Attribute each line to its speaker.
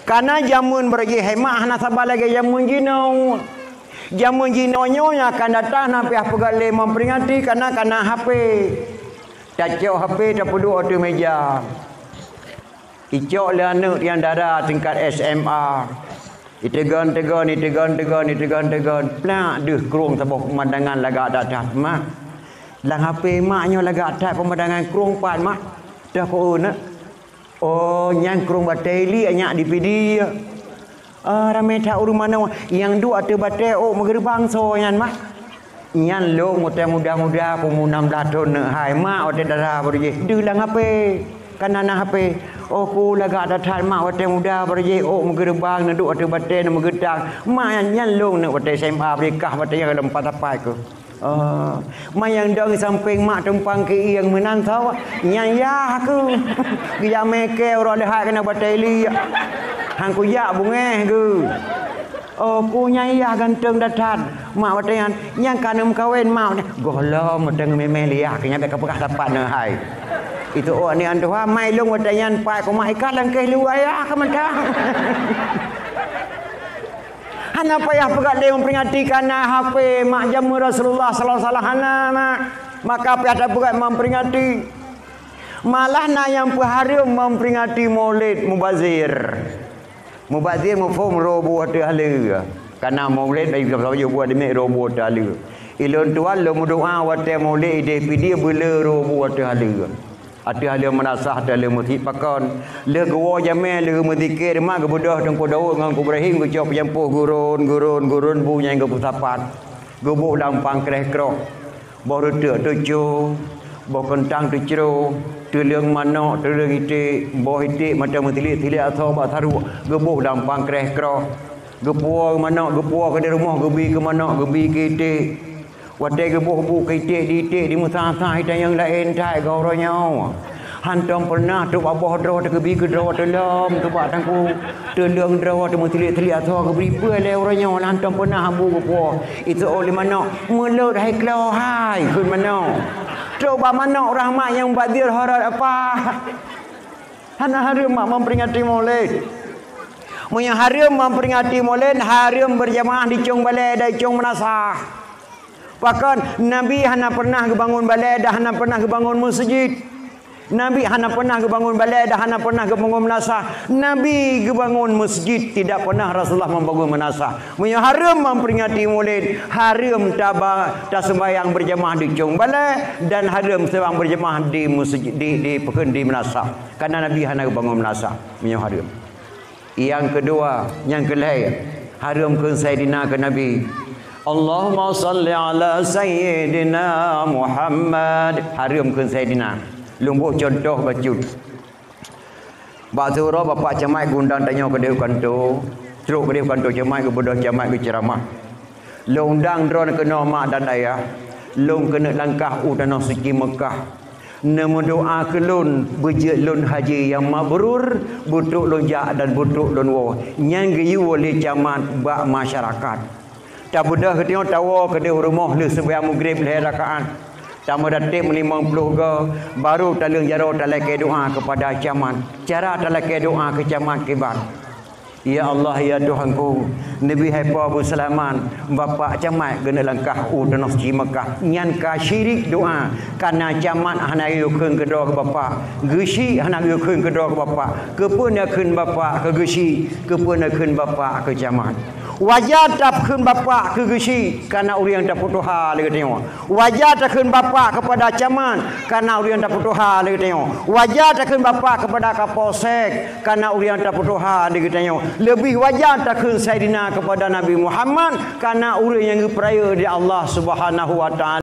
Speaker 1: Karena jamun bergi hemat hana sabar lagi jamun jino. Jamun jinonyo akan datang napi apa gale memperingati karena HP. Tak cok HP tak perlu di meja. Icok lana yang darah tingkat SMA. Itegan. Plak deh kerung sabuk pemandangan lagak datat mak. Lang HP maknya lagak datat pemandangan kerung pat mak. Dah kau nak. Oh, yang kerung bateli anyak DVD. Ramai tak urus mana yang dua tu batai mengerbang so yang mak. Yang lo muda aku 16 tahun hai mak otak darah berje. Dulang apa? Kanan HP. Oh ku lagak datat mak otak muda berje. Oh mengerbang nak duk otak batai nak mengetang. Mak yang lo nak batai SMA berkah batai yang ada 4 tapai ke. Mak yang dong samping mak tumpang ke yang menantau yang ya aku dia meke orang lihat kena bateli hang ku ya bungeh ke ku nyai ganteng datat mak batayan yang kanam kawin mak golom teng memeh liah kenya bek kapakah dapat ne hai itu ni antu ha mai long batayan pai ko mak ikat langkeh luai ka mentang hana payah pegat dia memperingati karena HP mak jamu Rasulullah sallallahu alaihi wasallam maka payah tak pegat memperingati malah nak yang harum memperingati Maulid Mubazir mufhum robo ahli karena Maulid bagi saya buat demi robo ahli ilun tuan lo doa wa Maulid ide video bela robo ahli ada menasah dalam masjid pakon le gua jamel le menzikir mak kebudah teng Daud dengan Ibrahim ke jawab jampuh gurun bu yang ke pusapat gubuk dampang kreh krok baru tujuh bawa kentang tujuh tulang manok tulang itik bawa itik macam tilik atau bak taruh gubuk dampang kreh krok gepuah manok gepuah ke rumah gebi ke manok gebi ke itik wadai gebuh ke itik di musah-sah yang lain tai kau ronyau hantam pernah tu abah draw tu gebi ke draw dalam tu bak tangku telung draw tu tilik atau gebi pe le ronyau hantam pernah hambu gepuah itu oleh manok mulut hai klau hai kun manok coba manok rahmat yang badir harat apa hana hari mak memperingati Maulid Munya harum memperingati Maulid harum berjamaah di Cung Balai dan Cung Menasah. Bahkan Nabi hana pernah kebangun balai dah hana pernah kebangun masjid. Nabi hana pernah kebangun balai dah hana pernah kebangun menasah. Nabi kebangun masjid tidak pernah Rasulullah membangun menasah. Munya harum memperingati Maulid harum tak sembahyang berjamaah di Cung Balai dan harum sembahyang berjamaah di masjid di menasah. Karena Nabi hana kebangun menasah. Munya harum. Yang kedua, yang kelai harum ke Sayyidina ke Nabi. Allahumma salli ala Sayyidina Muhammad. Harum ke Sayyidina. Lumbuh contoh bajut. Bakso bapak camai gundang tanya ke dia kantor. Ceruk ke dia kantor camai ke bodoh camai ke ceramah. Londang drone kena mak dan ayah. Long kena langkah tanah suci Mekah. Nama doa kelun bejek lun haji yang mabrur butuk lonjak dan butuk lun wo yang geyu oleh camat bak masyarakat tak budah ketengok tawa ke dia rumah le sembahyang maghrib le rakaat tamu datim 50 ke baru talung jaro talake doa kepada camat cara talake doa ke camat kibar. Ya Allah ya Tuhanku Nabi haipa Abu Salaman bapak camat kena langkah tanah suci Mekah nyan ka syirik doa karena camat hana yukun kedua ke bapak gesi hana yukun kedua ke bapak kepun yakun bapak ke gesi kepun yakun bapak ke camat wajah takun bapak ke gesi karena orang tak putus hal dia tengok wajah takun bapak kepada camat karena orang tak putus hal dia tengok wajah takun bapak kepada kapolsek karena orang tak putus hal dia tengok lebih wajah takun Sayyidina kepada Nabi Muhammad karena orang yang percaya di Allah Subhanahu wa taala.